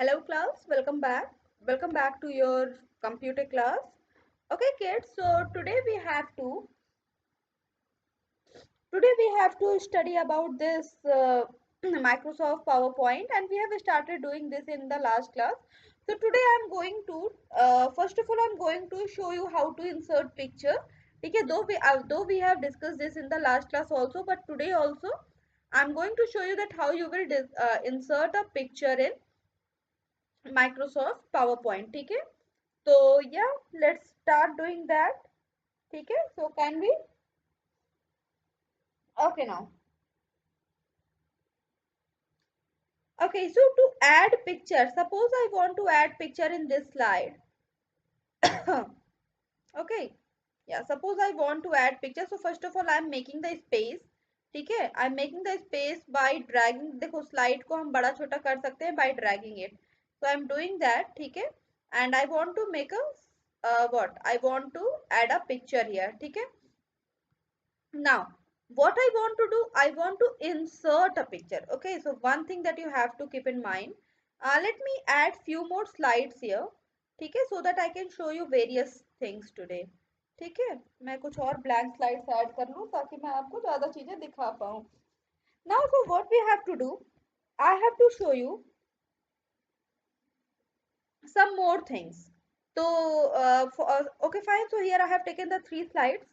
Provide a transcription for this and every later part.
Hello class, welcome back. Welcome back to your computer class. Okay kids, so today we have to study about this Microsoft PowerPoint, and we have started doing this in the last class. So today I'm going to first of all I'm going to show you how to insert picture. Okay, though we have discussed this in the last class also, but today also I'm going to show you that how you will insert a picture in Microsoft PowerPoint. ठीक है, so yeah, let's start doing that. ठीक है, so can we? Okay now. Okay, so to add picture, suppose I want to add picture in this slide. Okay, yeah, suppose I want to add picture, so first of all I'm making the space. ठीक है, I'm making the space by dragging. देखो slide को हम बड़ा छोटा कर सकते हैं by dragging it. So I'm doing that. ठीक है, and I want to make a what? I want to add a picture here. ठीक है. Now, what I want to do, I want to insert a picture. Okay, so one thing that you have to keep in mind. Let me add few more slides here. ठीक है, so that I can show you various things today. ठीक है, मैं कुछ और blank slides add कर लूँ ताकि मैं आपको ज़्यादा चीजें दिखा पाऊँ. Now, so what we have to do, I have to show you some more things. So, okay, fine. So here I have taken the three slides,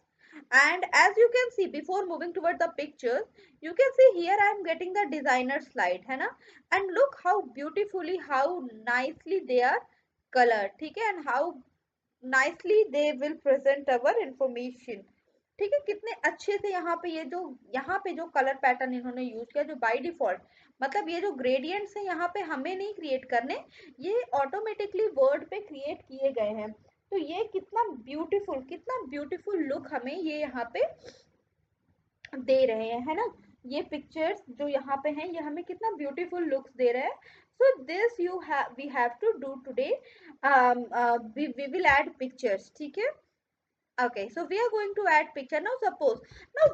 and as you can see, before moving toward the pictures, you can see here I am getting the designer slide, है ना? And look how beautifully, how nicely they are colored, ठीक है? And how nicely they will present our information. ठीक है, कितने अच्छे से यहाँ पे जो कलर पैटर्न इन्होंने यूज किया, जो बाय डिफॉल्ट, मतलब ये जो ग्रेडियंट्स है यहाँ पे हमें नहीं क्रिएट करने, ये ऑटोमेटिकली वर्ड पे क्रिएट किए गए हैं. तो ये कितना ब्यूटीफुल लुक हमें ये यहाँ पे दे रहे हैं, है ना? ये पिक्चर्स जो यहाँ पे हैं ये हमें कितना ब्यूटीफुल लुक्स दे रहे हैं. So this we have to do today. We will add pictures. ठीक है. Okay, so we are going to add picture. Now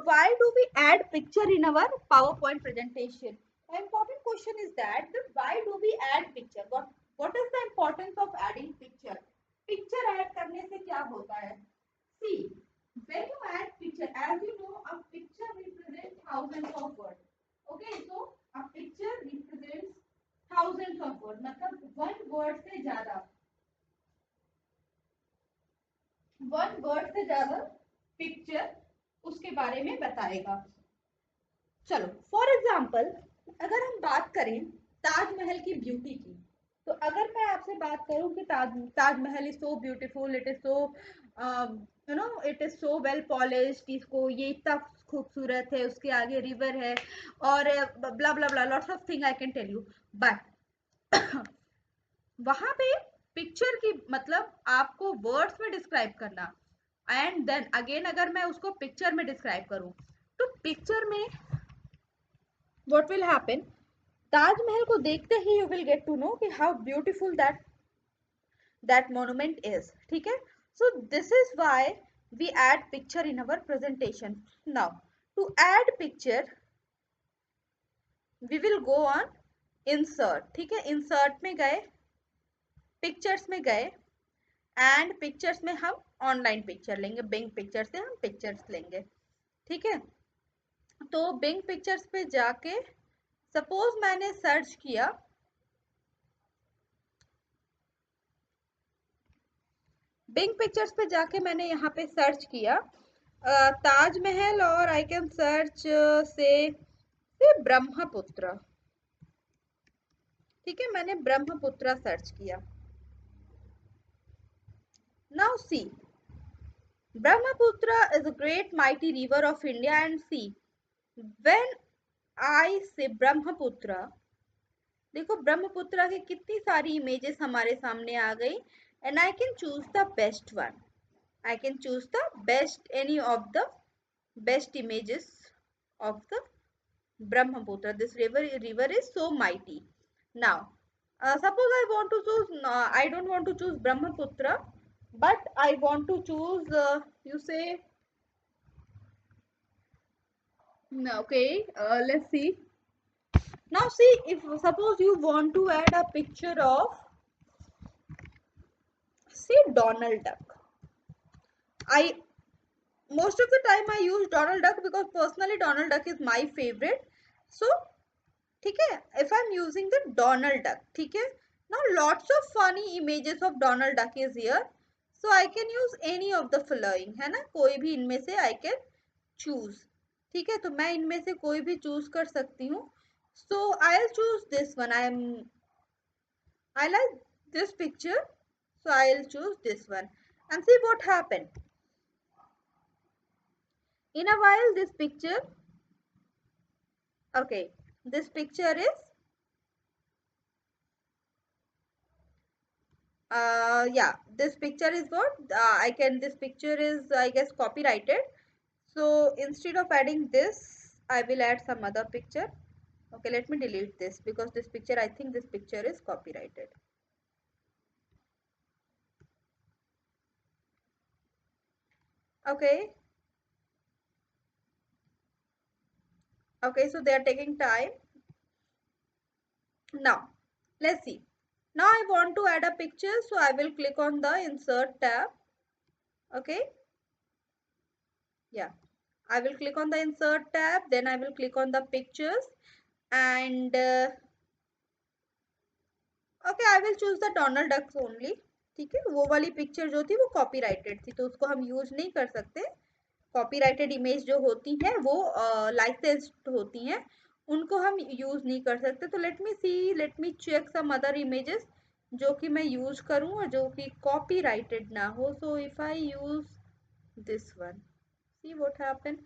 why do we add picture in our PowerPoint presentation? The important question is that why do we add picture? What is the importance of adding picture? Picture add करने से क्या होता है? See, when you add picture, as you know, a picture represents thousands of words. Okay, so a picture represents thousands of words. मतलब one word से ज्यादा picture उसके बारे में बताएगा. चलो, फॉर एग्जाम्पल अगर हम बात करें ताजमहल की ब्यूटी की, तो अगर मैं आपसे बात करूं कि Taj Mahal is so beautiful, it is so it is so well polished, इसको ये इतना खूबसूरत है, उसके आगे रिवर है और blah blah blah lots of thing I can tell you, but वहां पे पिक्चर की मतलब आपको वर्ड्स में डिस्क्राइब करना, एंड देन अगेन अगर मैं उसको पिक्चर में डिस्क्राइब करूं, तो पिक्चर में व्हाट विल हैपन, ताजमहल को देखते ही you will get to know कि how beautiful that monument is. ठीक है, so this is why we add picture in our presentation. Now to add picture we will go on insert. ठीक है, insert में गए, पिक्चर्स में गए, and pictures में हम ऑनलाइन पिक्चर लेंगे, बिंग पिक्चर से हम पिक्चर्स लेंगे. ठीक है, तो बिंग पिक्चर्स पे जाके सपोज मैंने सर्च किया, बिंग पिक्चर्स पे जाके मैंने यहाँ पे सर्च किया ताजमहल, और आई कैन सर्च से ब्रह्मपुत्र. ठीक है, मैंने ब्रह्मपुत्र सर्च किया. Now see, Brahmaputra is a great mighty river of India, and see when I से ब्रह्मपुत्र, देखो ब्रह्मपुत्र की कितनी सारी इमेजेस हमारे सामने आ गई, and I can choose the best one. I can choose the best, any of the best images of the Brahmaputra. This river is so mighty. Now, suppose I want to choose, I don't want to choose Brahmaputra, but I want to choose, you say, okay, let's see. Now see, if suppose you want to add a picture of, say, Donald Duck. I Most of the time I use Donald Duck because personally Donald Duck is my favorite. So ठीक है, if I'm using the Donald Duck, ठीक है, now lots of funny images of Donald Duck is here, so I can use any of the following, है ना, कोई भी इनमें से I can choose. ठीक है, तो मैं इनमें से कोई भी choose कर सकती हूँ. So I'll choose this one. I like this picture, so I'll choose this one and see what happened. In a while this picture, okay, this picture is yeah, this picture is what this picture is, I guess, copyrighted. So instead of adding this, I will add some other picture. Okay, let me delete this because this picture, I think this picture is copyrighted. Okay. Okay, so they are taking time. Now let's see. Now I want to add a picture, so I will click on the insert tab. Okay, yeah, I will click on the insert tab, then I will click on the pictures, and okay, I will choose the Donald ducks only. ठीक है, वो वाली picture जो थी वो copyrighted थी, तो उसको हम यूज नहीं कर सकते. कॉपीराइटेड इमेज जो होती हैं वो लाइसेंस्ड होती हैं, उनको हम यूज नहीं कर सकते. तो let me see, let me check some other images जो कि मैं यूज करूं और जो कि कॉपीराइटेड ना हो. So if I use this one, see what happen.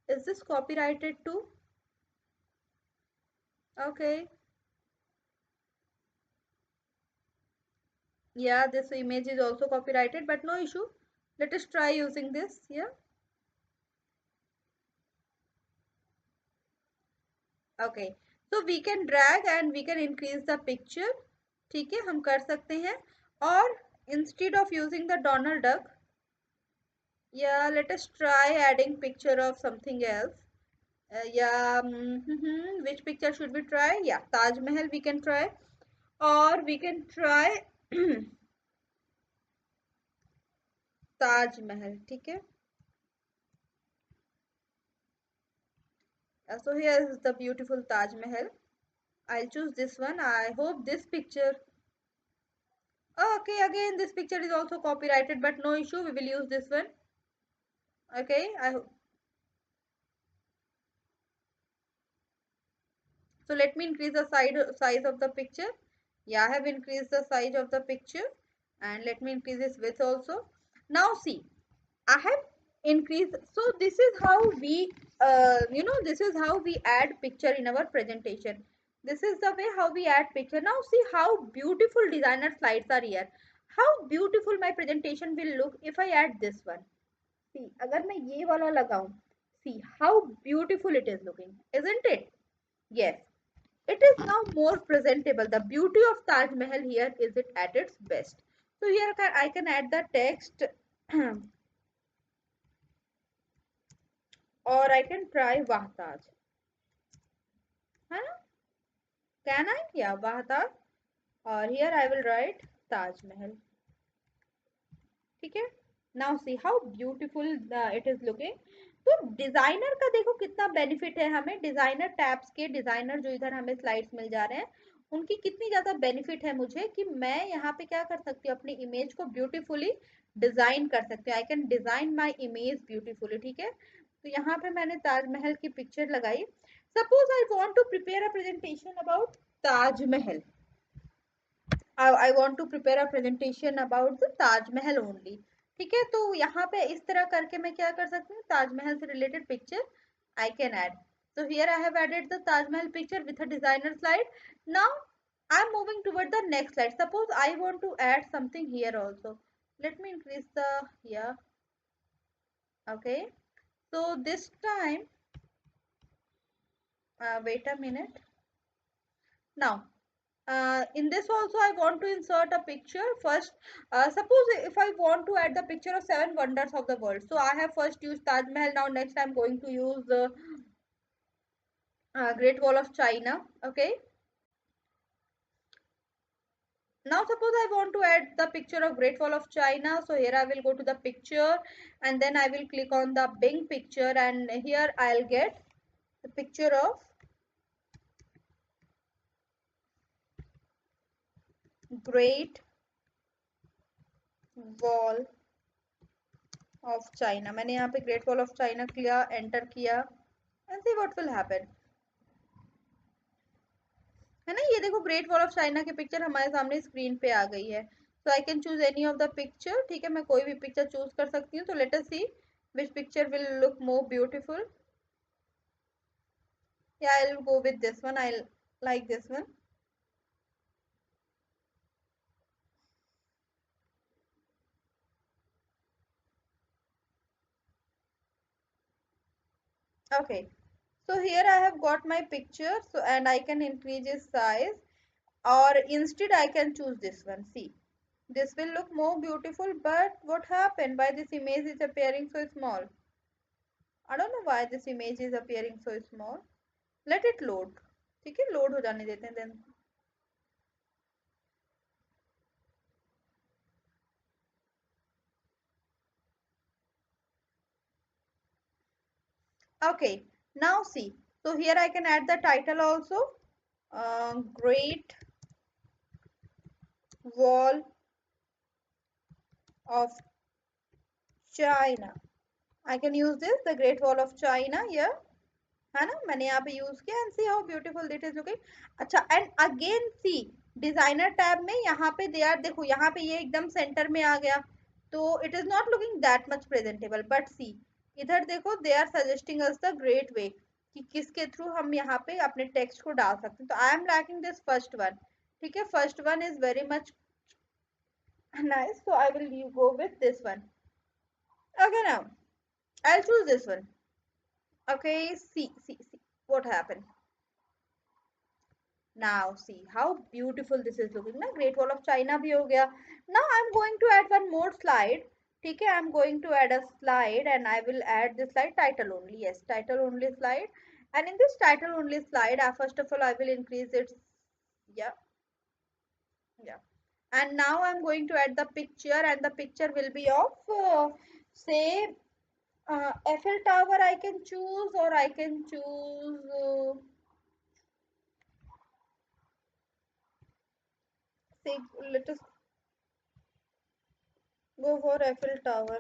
Is this copyrighted too? Okay, yeah, this image is also copyrighted, but no issue. Let us try using this. Yeah, okay, so we can drag and we can increase the picture. ठीक है, हम कर सकते हैं. और instead of using the Donald Duck, yeah, let us try adding picture of something else. Yeah, which picture should we try? Yeah, Taj Mahal we can try, or we can try Taj Mahal. ठीक है. So here is the beautiful Taj Mahal. I'll choose this one. I hope this picture. Okay, again this picture is also copyrighted, but no issue. We will use this one. Okay, so let me increase the size of the picture. Yeah, I have increased the size of the picture, and let me increase its width also. Now see, I have increased. So this is how we, this is how we add picture in our presentation. This is the way how we add picture. Now see how beautiful designer slides are here. How beautiful my presentation will look if I add this one. See, अगर मैं ये वाला लगाऊं, see how beautiful it is looking, isn't it? Yes, it is now more presentable. The beauty of Taj Mahal here is it at its best. So here I can add the text or I can try Vahtaj. Huh? Can I? Yeah, Vahtaj. Or here I will write Taj Mahal. ठीक है. Now see how beautiful it is looking. तो designer का देखो कितना benefit है हमें. Designer tabs के designer जो इधर हमें स्लाइड्स मिल जा रहे हैं, उनकी कितनी ज्यादा बेनिफिट है मुझे कि मैं यहाँ पे क्या कर सकती हूँ, अपनी इमेज को ब्यूटीफुली डिजाइन कर सकती हूँ. I can design my image beautifully. ठीक है, तो यहाँ पे मैंने ताजमहल की पिक्चर लगाई. Suppose I want to prepare a presentation about Taj Mahal. I want to prepare a presentation about the Taj Mahal only. ठीक है, तो यहाँ पे इस तरह करके मैं क्या कर सकती हूँ, ताजमहल से related picture I can add. So here I have added the Taj Mahal picture with a designer slide. Now I'm moving toward the next slide. Suppose I want to add something here also. Let me increase the, yeah, okay. So this time, wait a minute. Now in this also I want to insert a picture first. Suppose if I want to add the picture of 7 wonders of the world, so I have first used Taj Mahal. Now next I'm going to use Great Wall of China. Okay. Now suppose I want to add the picture of Great Wall of China. So here I will go to the picture and then I will click on the Bing picture, and here I'll get the picture of Great Wall of China. मैंने यहाँ पे Great Wall of China किया, enter किया, and see what will happen. है ना, ये देखो great wall of China की पिक्चर हमारे सामने स्क्रीन पे आ गई है. So I can choose any of the picture. ठीक है, मैं कोई भी पिक्चर चूज कर सकती हूँ. तो let us see which picture will look more beautiful. Yeah, I'll go with this one. I'll like this one. Okay, so here I have got my picture, so and I can increase its size, or instead I can choose this one. See, this will look more beautiful, but what happened? Why this image is appearing so small? I don't know why this image is appearing so small. Let it load. ठीक है, load हो जाने देते हैं then. Okay, now see. So here I can add the title also. Great Wall of China. I can use this, the Great Wall of China here. है ना, मैंने यहाँ पे यूज किया, and see how beautiful it is looking. अच्छा, and again see designer tab में यहाँ पे दे आर, देखो यहाँ पे ये एकदम सेंटर में आ गया, तो it is not looking that much presentable. But see इधर देखो, they are suggesting us the great way कि किसके थ्रू हम यहाँ पे अपने टेक्स्ट को डाल सकते हैं. तो I am liking this first one. ठीक है, first one is very much nice, so I will go with this one. Okay, now I'll choose this one. Okay, see what happened. Now see how beautiful this is looking. ना Great Wall of China भी हो गया. Now I'm going to add one more slide. ठीक है, I'm going to add a slide and I will add this slide title only. Yes, title only slide. And in this title only slide, first of all I will increase its, yeah, yeah. And now I'm going to add the picture, and the picture will be of say Eiffel Tower I can choose, or I can choose say, let us go for Eiffel Tower.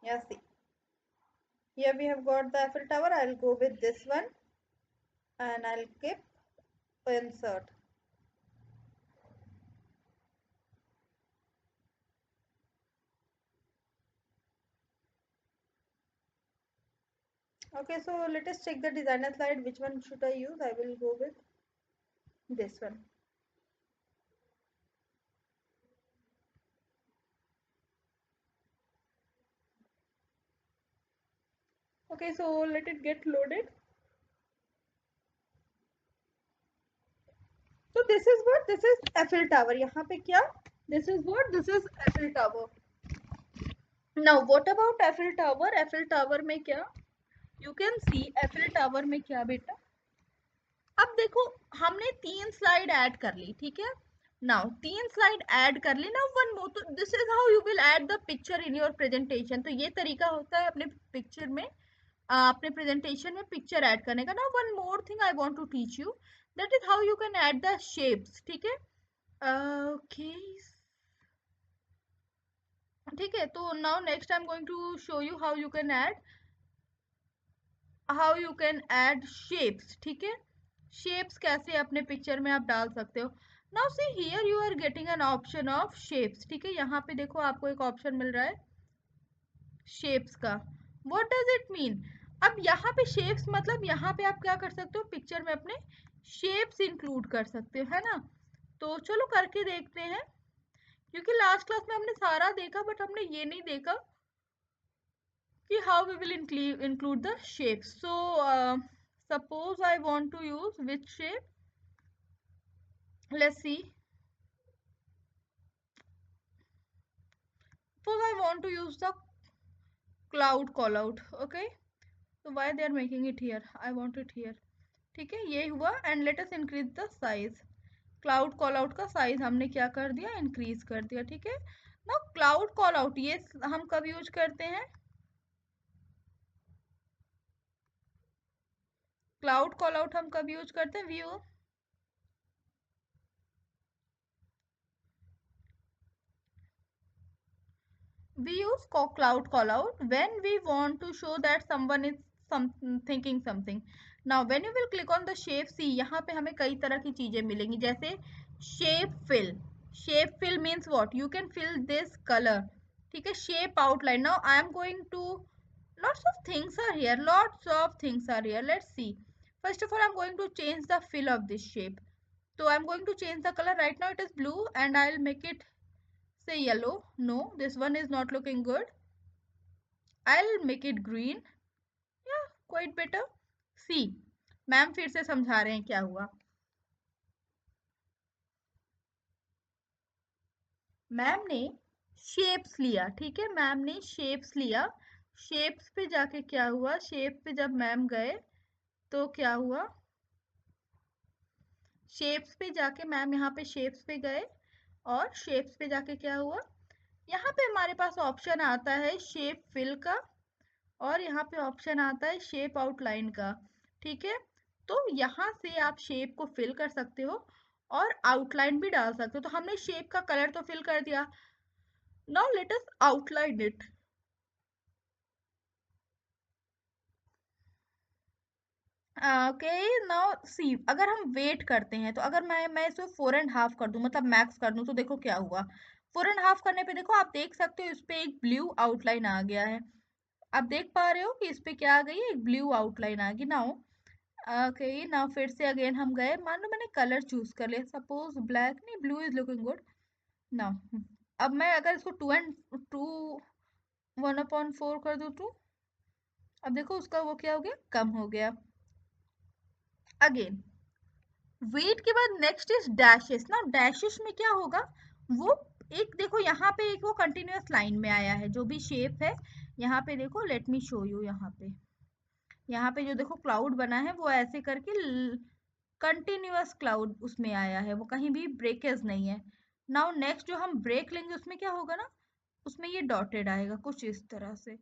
Yeah, see. Here we have got the Eiffel Tower. I'll go with this one and I'll keep insert. Okay, so let us check the designer slide. Which one should I use? I will go with this one. Okay, so let it get loaded. So this is what? This is Eiffel Tower. यहाँ पे क्या? This is what? This is Eiffel Tower. Now what about Eiffel Tower? Eiffel Tower में क्या? You can see Eiffel Tower में क्या बेटा? अब देखो, हमने 3 स्लाइड ऐड कर ली. ठीक है, नाउ 3 स्लाइड ऐड कर ली. Now one more. तो this is how you will add the picture in your presentation. तो ये तरीका होता है अपने पिक्चर में, अपने प्रेजेंटेशन में पिक्चर ऐड करने का. Now one more thing I want to teach you, that is how you can add the shapes. ठीक है, ओके, ठीक है. तो now next I am going to show you how you can add shapes. ठीक है, shapes कैसे अपने picture में आप डाल सकते हो. Now see here you are getting an option of shapes. ठीक है, यहाँ पे देखो आपको एक ऑप्शन मिल रहा है शेप्स का. What does it mean? अब यहाँ पे शेप्स मतलब यहाँ पे आप क्या कर सकते हो, पिक्चर में अपने शेप्स इंक्लूड कर सकते हो, है ना. तो चलो करके देखते हैं, क्योंकि लास्ट क्लास में हमने सारा देखा बट हमने ये नहीं देखा कि how we will include the shapes. So suppose I want to use which shape? Let's see. Suppose I want to use the cloud call out, okay. तो why they are making it here, I want it here. ठीक है, ये हुआ। And let us increase the size. Cloud call out का size हमने क्या कर दिया, इंक्रीज कर दिया। ठीक है, नाउ क्लाउड कॉल आउट ये हम कब यूज करते हैं, क्लाउड कॉल आउट हम कब यूज करते हैं, view, we use cloud call out when we want to show that someone is thinking something. Now when you will click on the shape, see यहाँ पे हमें कई तरह की चीजें मिलेंगी, जैसे shape fill. Shape fill means what, you can fill this color. ठीक है, shape outline. Now I am going to, lots of things are here, lots of things are here, let's see. First of all, I'm going to change the fill of this shape. So I'm going to change the color. Right now it is blue and I'll make it say yellow. No, this one is not looking good. I'll make it green. Yeah, quite better. See, ma'am फिर से समझा रहे हैं क्या हुआ। Ma'am ने shapes लिया, ठीक है, मैम ने शेप्स लिया। शेप्स पे जाके क्या हुआ, शेप पे जब मैम गए तो क्या हुआ, शेप्स पे जाके मैम यहाँ पे शेप्स पे गए और शेप्स पे जाके क्या हुआ, यहाँ पे हमारे पास ऑप्शन आता है शेप फिल का और यहाँ पे ऑप्शन आता है शेप आउटलाइन का। ठीक है, तो यहाँ से आप शेप को फिल कर सकते हो और आउटलाइन भी डाल सकते हो। तो हमने शेप का कलर तो फिल कर दिया, now let us outline it. Okay, now see, अगर हम वेट करते हैं तो अगर मैं इसको 4.5 कर दूं, मतलब मैक्स कर दूं, तो देखो क्या हुआ। 4.5 करने पे देखो, आप देख सकते हो इस पे एक ब्लू आउटलाइन आ गया है। आप देख पा रहे हो कि इस पे क्या आ गई है, एक ब्लू आउटलाइन आ गई। नाउ ओके, नाउ फिर से अगेन हम गए, मान लो मैंने कलर चूज कर लिया, सपोज ब्लैक, नहीं blue is looking good. Now अब मैं अगर इसको 1/4 कर दूं तो अब देखो उसका वो क्या हो गया, कम हो गया। अगेन वेट के बाद नेक्स्ट इज डैशेस ना, डैशेस में क्या होगा, वो एक देखो यहाँ पे एक वो कंटिन्यूअस लाइन में आया है जो भी शेप है। यहाँ पे देखो, लेट मी शो यू, यहाँ पे जो देखो क्लाउड बना है वो ऐसे करके कंटिन्यूअस क्लाउड उसमें आया है, वो कहीं भी ब्रेकेज नहीं है। नाउ नेक्स्ट जो हम ब्रेक लेंगे उसमें क्या होगा ना, उसमें ये डॉटेड आएगा कुछ इस तरह से,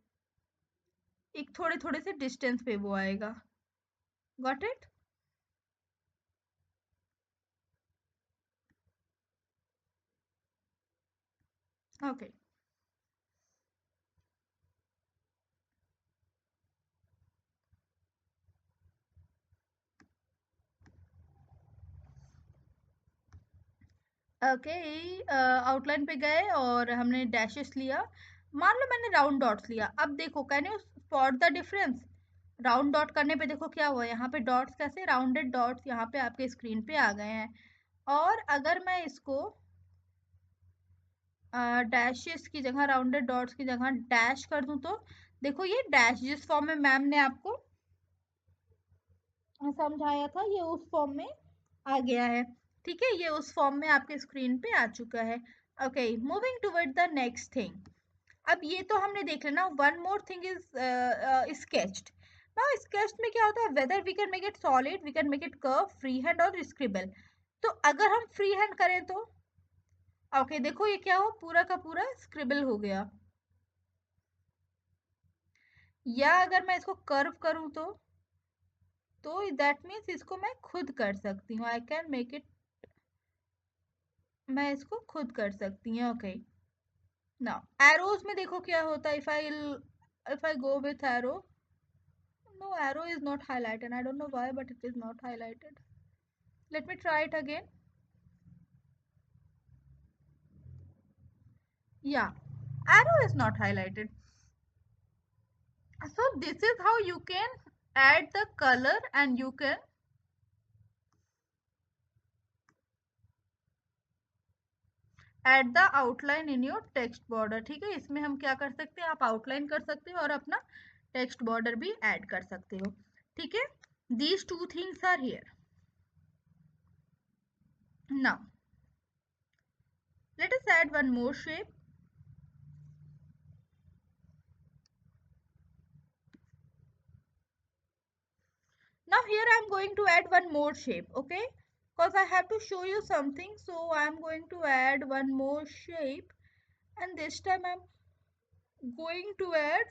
एक थोड़े थोड़े से डिस्टेंस पे वो आएगा। Got it, okay. Okay, outline पे गए और हमने डैशेस लिया, मान लो मैंने राउंड डॉट्स लिया। अब देखो, can you spot the difference, round dot करने पे देखो क्या हुआ, यहाँ पे डॉट्स कैसे, राउंडेड डॉट्स यहाँ पे आपके स्क्रीन पे आ गए हैं। और अगर मैं इसको डैशेस की जगह, राउंडेड डॉट्स की जगह डैश कर दूं तो देखो ये डैश जिस फॉर्म में मैम ने आपको समझाया था ये उस फॉर्म में आ गया है। ठीक है, ये उस फॉर्म में आपके स्क्रीन पे आ चुका है। Okay, moving toward the next thing. अब ये तो हमने देख लेना, one more thing is sketched. Now sketched में क्या होता है, whether we can make it solid, we can make it curve, free hand और स्क्रिबल। तो अगर हम फ्री हैंड करें तो ओके देखो ये क्या हो, पूरा का पूरा स्क्रिबल हो गया। या अगर मैं इसको कर्व करूं तो दैट मीन्स इसको मैं खुद कर सकती हूँ, आई कैन मेक इट, मैं इसको खुद कर सकती हूँ। ओके, नाउ एरोज में देखो क्या होता है, if I go with arrow, no arrow is not highlighted, I don't know why but it is not highlighted. Let me try it again. Yeah, arrow is not highlighted. So this is how you can add the color and you can at the outline in your text border. ठीक है, इसमें हम क्या कर सकते हैं, आप outline कर सकते हो और अपना टेक्स्ट बॉर्डर भी ऐड कर सकते हो। ठीक है, these two things are here. Now let us add one more shape. am going to add one more shape, okay? Because I have to show you something, so I am going to add one more shape, and this time I'm going to add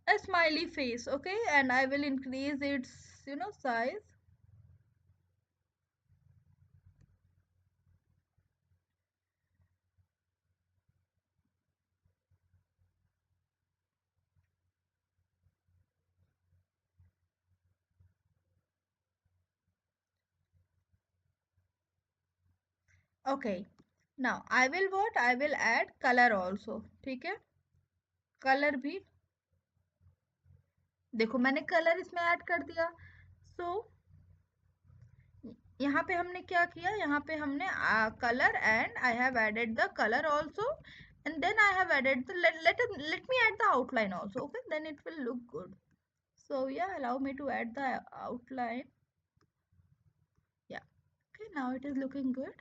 a smiley face, okay? And I will increase its, size. Okay, now I will what? I will add color also, ठीक है? Colour भी देखो मैंने colour इसमें add कर दिया। सो यहाँ पे हमने क्या किया, यहाँ पे हमने colour and I have added the colour also and then I have added the let me add the outline also, okay, then it will look good. So yeah, allow me to add the outline. Yeah, okay, now it is looking good.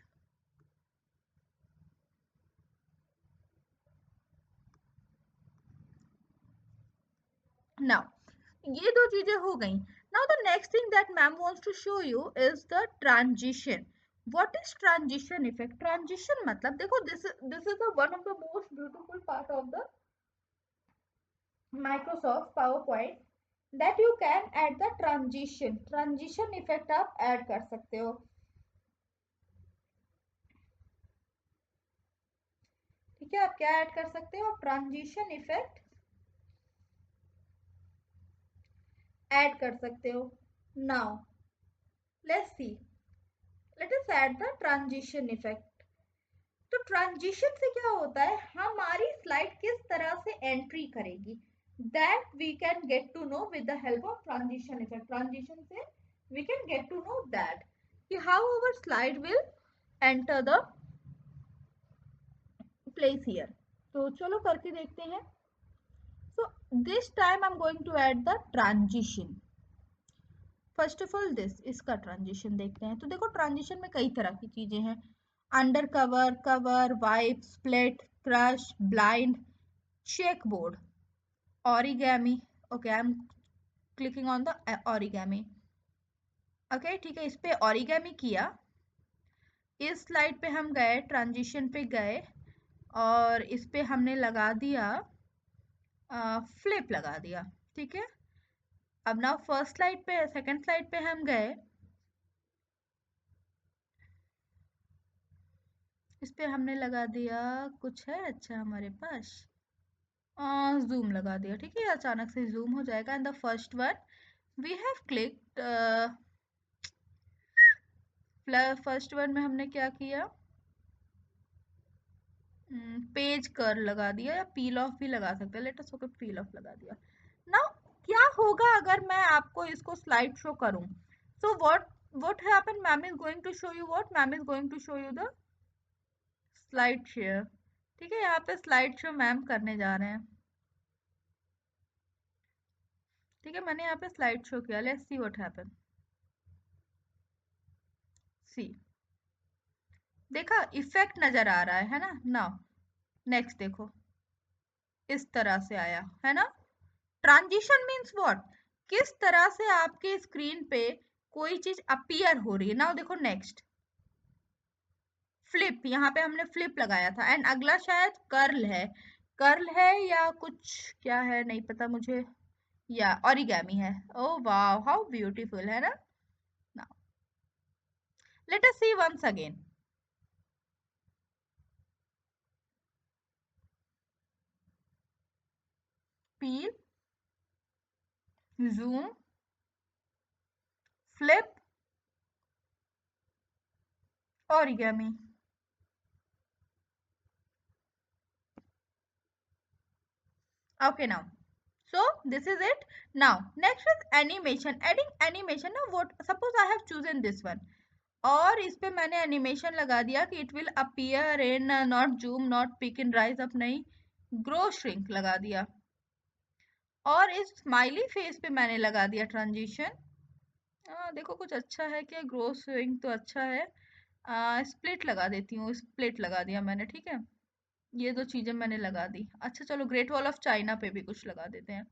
Now ये दो चीजें हो गई। Now the next thing that ma'am wants to show you is the transition. What is transition effect? Transition मतलब देखो, this is the one of the most beautiful part of the Microsoft PowerPoint that you can add the transition effect आप add कर सकते हो। ठीक है, आप क्या ऐड कर सकते हो, ट्रांजिशन इफेक्ट ऐड कर सकते हो। Now let's C, late us add the transition effect. तो ट्रांजिशन से क्या होता है, हमारी स्लाइड किस तरह से एंट्री करेगी, that we can get to know with the help of transition effect. Transition से we can get to know that कि how our slide will enter the place here. तो चलो करके देखते हैं। So this time I'm going to add the transition. First of all this, इसका transition देखते हैं। तो देखो ट्रांजिशन में कई तरह की चीजें हैं, under cover, cover, wipe, split, crush, blind, check board, origami. Okay, I am clicking on the origami. Okay ठीक है, इस पे ऑरिगैमी किया, इस स्लाइड पे हम गए, ट्रांजिशन पे गए और इस पे हमने लगा दिया फ्लिप लगा दिया। ठीक है, अब ना फर्स्ट स्लाइड पे, सेकंड स्लाइड पे हम गए, इस पे हमने लगा दिया कुछ है अच्छा हमारे पास, जूम लगा दिया। ठीक है, अचानक से जूम हो जाएगा। And the first one we have clicked, first one में हमने क्या किया, पेज कर लगा दिया, या पील ऑफ भी लगा सकते हैं, let us okay peel of लगा दिया। नाउ क्या होगा अगर मैं आपको इसको स्लाइड शो करूं, so what happen, ma'am is going to show you what, ma'am is going to show you the slide share. ठीक है, यहाँ पे स्लाइड शो मैम करने जा रहे हैं। ठीक है, मैंने यहाँ पे स्लाइड शो किया, लेट्स सी व्हाट हैपन। सी, देखा इफेक्ट नजर आ रहा है ना। नाउ नेक्स्ट देखो, इस तरह से आया है ना। ट्रांजिशन मीन्स व्हाट, किस तरह से आपके स्क्रीन पे कोई चीज अपीयर हो रही है। नाउ देखो नेक्स्ट फ्लिप, यहाँ पे हमने फ्लिप लगाया था। एंड अगला शायद कर्ल है, कर्ल है या कुछ क्या है नहीं पता मुझे, या ओरिगेमी है। ओ वाओ, हाउ ब्यूटीफुल है ना। Now let us see once again, peel, zoom, flip, origami. Okay, now so this is it. Now next is animation, adding animation। now what, suppose I have chosen this one और इस पे मैंने animation लगा दिया कि it will appear in not zoom not peek in rise up, नहीं grow shrink लगा दिया, और इस स्माइली फेस पे मैंने लगा दिया ट्रांजिशन। देखो कुछ अच्छा है क्या, ग्रो श्रिंक तो अच्छा है, स्प्लिट लगा देती हूँ, स्प्लिट लगा दिया मैंने। ठीक है, ये दो चीजें मैंने लगा दी। अच्छा चलो, ग्रेट वॉल ऑफ चाइना पे भी कुछ लगा देते हैं।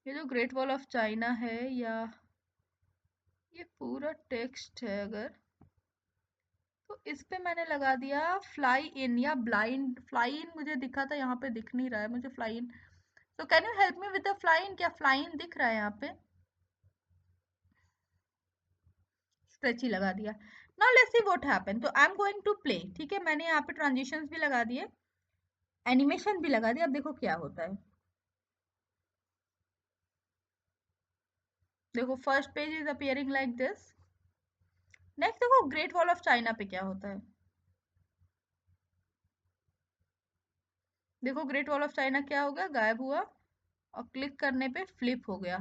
ये जो ग्रेट वॉल ऑफ चाइना है, या ये पूरा टेक्स्ट है अगर, तो इस पे मैंने लगा दिया फ्लाई इन या ब्लाइंड। फ्लाई इन मुझे दिखा था, यहाँ पे दिख नहीं रहा है मुझे फ्लाई इन। तो can you help me with the fly in? क्या फ्लाई इन दिख रहा है यहाँ पे? स्ट्रेची लगा दिया। Now let's see what happen. तो I am going to play, ठीक है, मैंने यहाँ पे ट्रांजिशंस भी लगा दिए, एनिमेशन भी लगा दिया। अब देखो क्या होता है। देखो first page is appearing like this. Next देखो ग्रेट वॉल ऑफ चाइना पे क्या होता है। देखो ग्रेट वॉल ऑफ चाइना क्या हो गया, गायब हुआ, और क्लिक करने पे फ्लिप हो गया।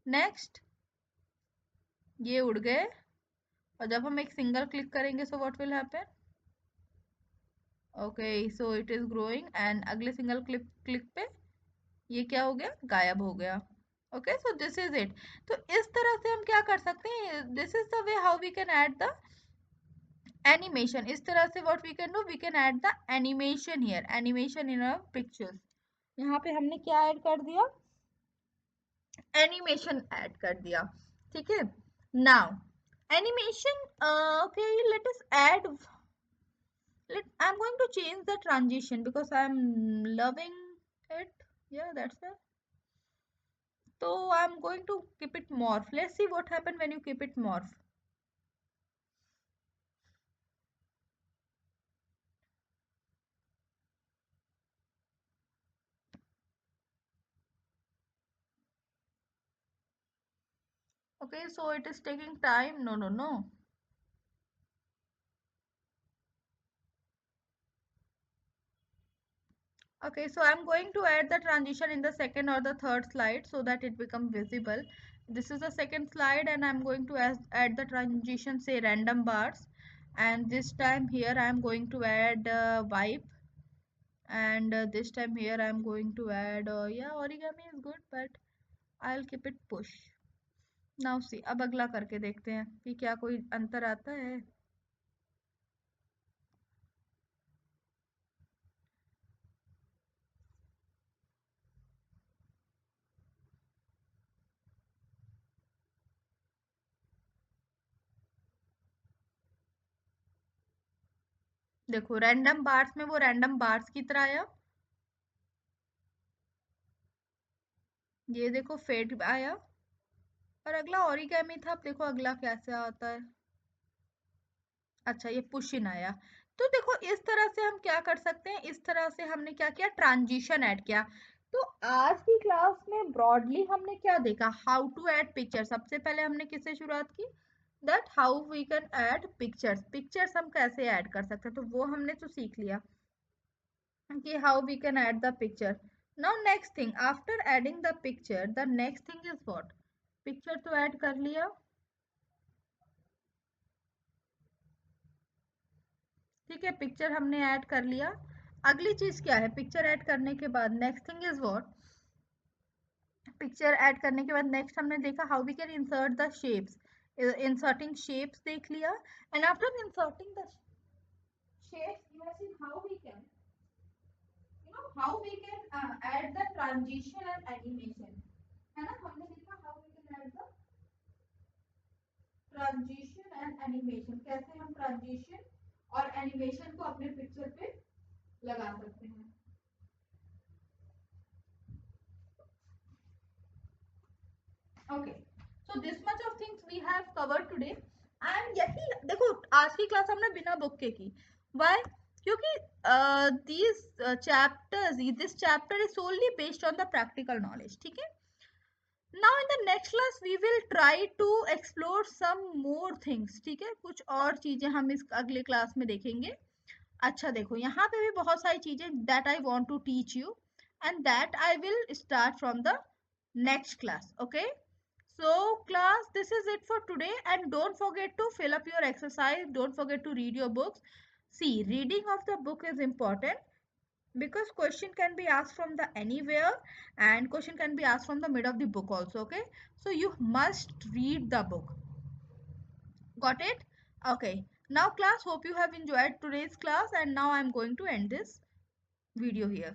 नेक्स्ट ये उड़ गए, और जब हम एक सिंगल क्लिक करेंगे so what will happen? Okay, so it is growing, and अगले सिंगल क्लिक क्लिक पे ये क्या हो गया, गायब हो गया। Okay, so this is it. तो इस तरह से हम क्या कर सकते हैं, this is the way how we can add the animation. इस तरह से what we can do, we can add the animation here, animation in our pictures. यहाँ पे हमने क्या ऐड कर दिया, एनिमेशन ऐड कर दिया, ठीक है। Now animation, okay, late us add, I'm going to change the transition because I'm loving it. Yeah, that's it. So I'm going to keep it morph. Let's see what happens when you keep it morph. Okay, so it is taking time. No, no, no. Okay, so I'm going to add the transition in the second or the third slide so that it becomes visible. This is the second slide, and I'm going to add the transition, say random bars. And this time here I'm going to add wipe, and this time here I'm going to add, yeah, origami is good, but I'll keep it push. Now see, अब अगला करके देखते हैं कि क्या कोई अंतर आता है। देखो रैंडम बार्स में वो रैंडम बार्स की तरह आया, ये देखो फेड आया, और अगला ओरिगेमी था। अब देखो अगला कैसे आता है। अच्छा, ये पुश इन आया। तो देखो इस तरह से हम क्या कर सकते हैं, इस तरह से हमने क्या किया, ट्रांजिशन ऐड किया। तो आज की क्लास में ब्रॉडली हमने क्या देखा, हाउ टू ऐड पिक्चर। सबसे पहले हमने किससे शुरुआत की, that how we can add pictures. Pictures हम कैसे ऐड कर सकते हैं, तो वो हमने तो सीख लिया कि how we can add the picture. Now next thing, after adding the picture, the next thing is what, picture तो ऐड कर लिया, ठीक है, पिक्चर हमने ऐड कर लिया। अगली चीज क्या है, पिक्चर ऐड करने के बाद next thing is what, picture add करने के बाद नेक्स्ट हमने देखा how we can insert the shapes. Inserting shapes देख लिया, and after inserting the shapes we have seen how we can, how we can add the transition and animation, है ना, हमने देखा how we can add the transition and animation, कैसे हम transition और animation को अपने पिक्चर पे लगा सकते हैं। Okay, so this much of things we have covered today, and यही देखो आज की क्लास हमने बिना बुक के की। Why? क्योंकि these chapters, this chapter is solely based on the practical knowledge, ठीक है। Now in the next class we will try to explore some more things, ठीक है, कुछ और चीजें हम इस अगले क्लास में देखेंगे। अच्छा देखो यहाँ पे भी बहुत सारी चीजें that I want to teach you, and that I will start from the next class. Okay, so class, this is it for today, and don't forget to fill up your exercise, don't forget to read your books. See, reading of the book is important because question can be asked from the anywhere, and question can be asked from the mid of the book also. Okay, so you must read the book. Got it? Okay, now class, hope you have enjoyed today's class, and now I'm going to end this video here.